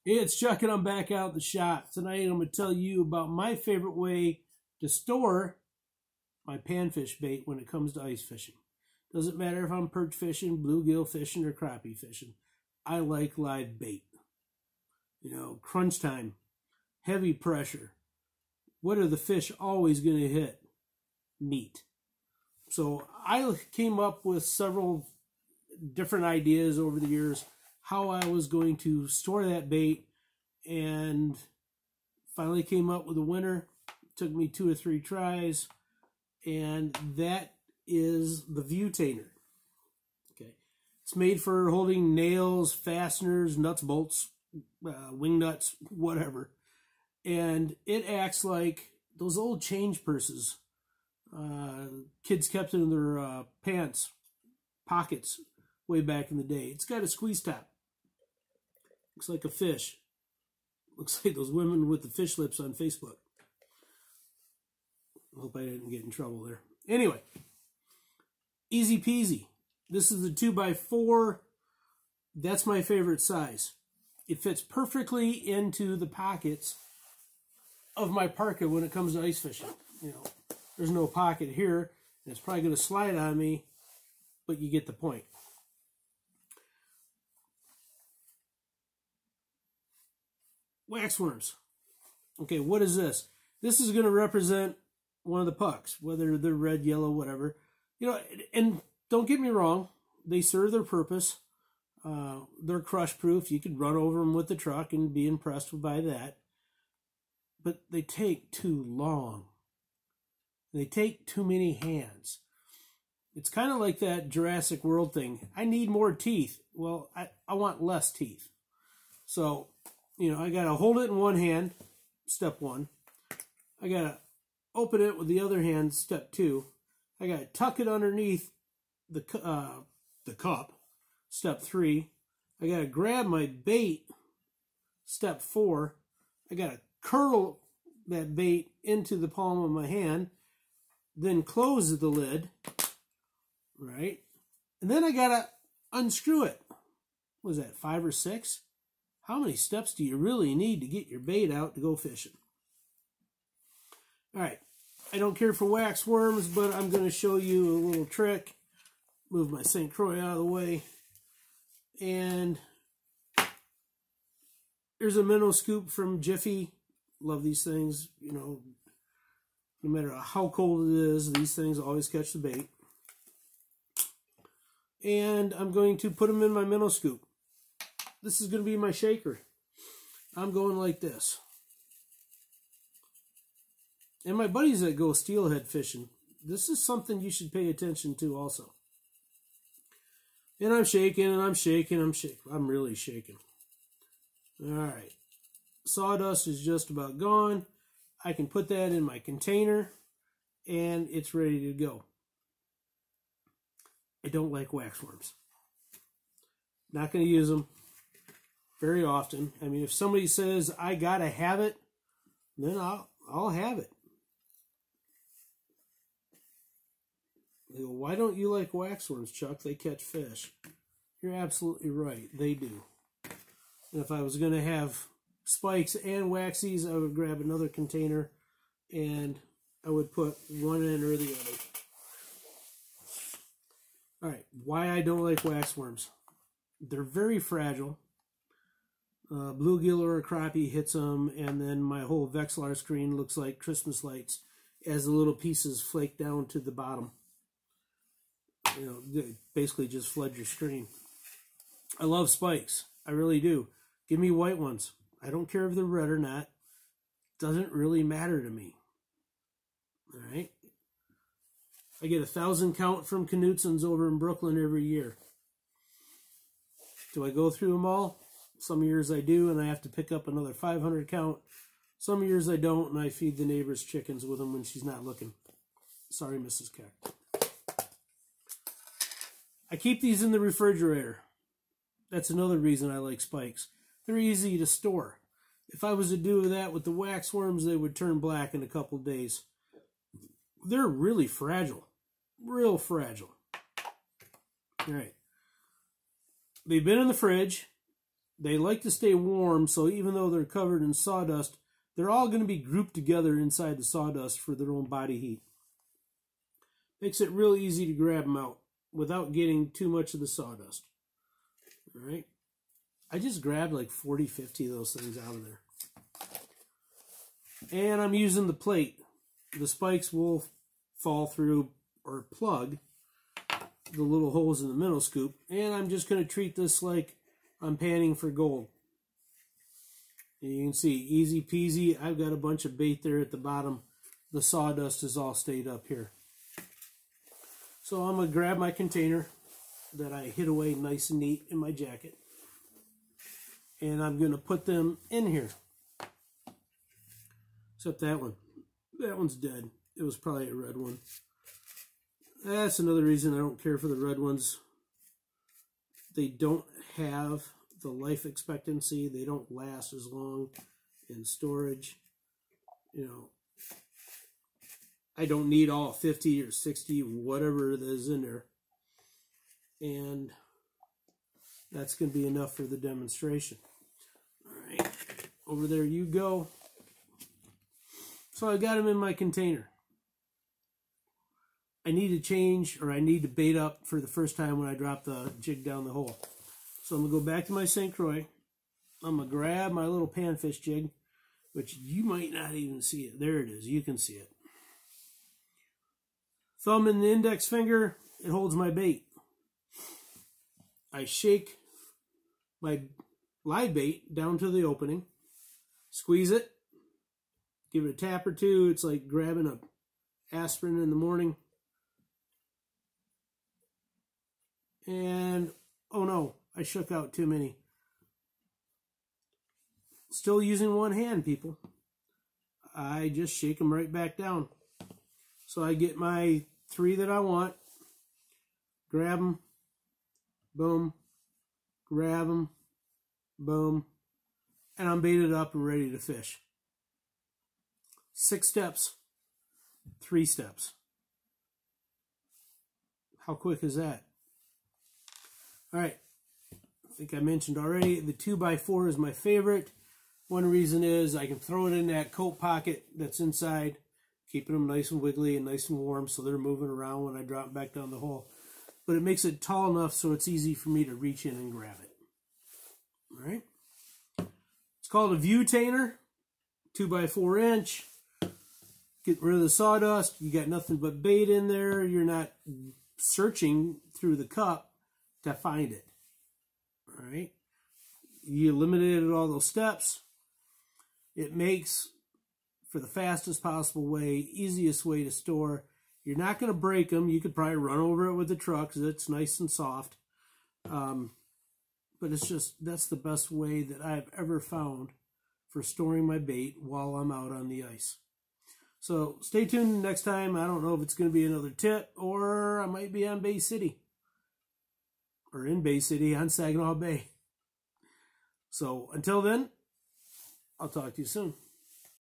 Hey, it's Chuck and I'm back out in the shop. Tonight I'm going to tell you about my favorite way to store my panfish bait when it comes to ice fishing. Doesn't matter if I'm perch fishing, bluegill fishing, or crappie fishing. I like live bait. You know, crunch time, heavy pressure. What are the fish always going to hit? Meat. So I came up with several different ideas over the years how I was going to store that bait, and finally came up with a winner. It took me 2 or 3 tries, and that is the View-tainer. Okay, it's made for holding nails, fasteners, nuts, bolts, wing nuts, whatever, and it acts like those old change purses kids kept in their pants pockets way back in the day. It's got a squeeze top. Looks like a fish. Looks like those women with the fish lips on Facebook. I hope I didn't get in trouble there. Anyway, easy peasy. This is the 2x4. That's my favorite size. It fits perfectly into the pockets of my parka when it comes to ice fishing. You know, there's no pocket here, and it's probably going to slide on me, but you get the point. Waxworms. Okay, what is this? This is going to represent one of the pucks, whether they're red, yellow, whatever. You know, and don't get me wrong, they serve their purpose. They're crush proof. You could run over them with the truck and be impressed by that. But they take too long. They take too many hands. It's kind of like that Jurassic World thing. I need more teeth. Well, I want less teeth. So, you know, I got to hold it in one hand, step 1. I got to open it with the other hand, step 2. I got to tuck it underneath the cup, step 3. I got to grab my bait, step 4. I got to curl that bait into the palm of my hand, then close the lid, right? And then I got to unscrew it. What was that, 5 or 6? How many steps do you really need to get your bait out to go fishing? All right, I don't care for wax worms, but I'm going to show you a little trick. Move my St. Croix out of the way. And here's a minnow scoop from Jiffy. Love these things. You know, no matter how cold it is, these things always catch the bait. And I'm going to put them in my minnow scoop. This is going to be my shaker. I'm going like this. And my buddies that go steelhead fishing, this is something you should pay attention to also. And I'm shaking, and I'm shaking, I'm really shaking. All right. Sawdust is just about gone. I can put that in my container, and it's ready to go. I don't like waxworms. Not going to use them very often. I mean, if somebody says I gotta have it, then I'll have it. They go, why don't you like waxworms, Chuck? They catch fish. You're absolutely right. They do. And if I was going to have spikes and waxies, I would grab another container and I would put one in or the other. All right, why I don't like waxworms. They're very fragile. Bluegill or a crappie hits them, and then my whole Vexilar screen looks like Christmas lights as the little pieces flake down to the bottom. You know, they basically just flood your screen. I love spikes. I really do. Give me white ones. I don't care if they're red or not. Doesn't really matter to me. All right. I get 1,000 count from Knutson's over in Brooklyn every year. Do I go through them all? Some years I do, and I have to pick up another 500 count. Some years I don't, and I feed the neighbor's chickens with them when she's not looking. Sorry, Mrs. Keck. I keep these in the refrigerator. That's another reason I like spikes. They're easy to store. If I was to do that with the waxworms, they would turn black in a couple days. They're really fragile. Real fragile. All right. They've been in the fridge. They like to stay warm, so even though they're covered in sawdust, they're all going to be grouped together inside the sawdust for their own body heat. Makes it real easy to grab them out without getting too much of the sawdust. All right. I just grabbed like 40, 50 of those things out of there. And I'm using the plate. The spikes will fall through or plug the little holes in the minnow scoop. And I'm just going to treat this like I'm panning for gold. And you can see, easy peasy. I've got a bunch of bait there at the bottom. The sawdust is all stayed up here. So I'm going to grab my container that I hid away nice and neat in my jacket. And I'm going to put them in here. Except that one. That one's dead. It was probably a red one. That's another reason I don't care for the red ones. They don't have the life expectancy. They don't last as long in storage. You know, I don't need all 50 or 60, whatever it is in there. And that's going to be enough for the demonstration. All right, over there you go. So I got them in my container. I need to change, or I need to bait up for the first time when I drop the jig down the hole. So I'm going to go back to my St. Croix. I'm going to grab my little panfish jig, which you might not even see it. There it is. You can see it. Thumb and the index finger, it holds my bait. I shake my live bait down to the opening, squeeze it, give it a tap or two. It's like grabbing a aspirin in the morning. And, oh no, I shook out too many. Still using one hand, people. I just shake them right back down. So I get my 3 that I want, grab them, boom, grab them, boom, and I'm baited up and ready to fish. 6 steps, 3 steps. How quick is that? All right, I think I mentioned already, the 2x4 is my favorite. One reason is I can throw it in that coat pocket that's inside, keeping them nice and wiggly and nice and warm so they're moving around when I drop back down the hole. But it makes it tall enough so it's easy for me to reach in and grab it. All right. It's called a Viewtainer, 2x4 inch. Get rid of the sawdust. You got nothing but bait in there. You're not searching through the cup to find it. All right. You eliminated all those steps. It makes, for the fastest possible way, easiest way to store. You're not going to break them. You could probably run over it with the truck because it's nice and soft. But it's just, that's the best way that I've ever found for storing my bait while I'm out on the ice. So stay tuned next time. I don't know if it's going to be another tip or I might be on Bay City. Or in Bay City on Saginaw Bay. So until then, I'll talk to you soon.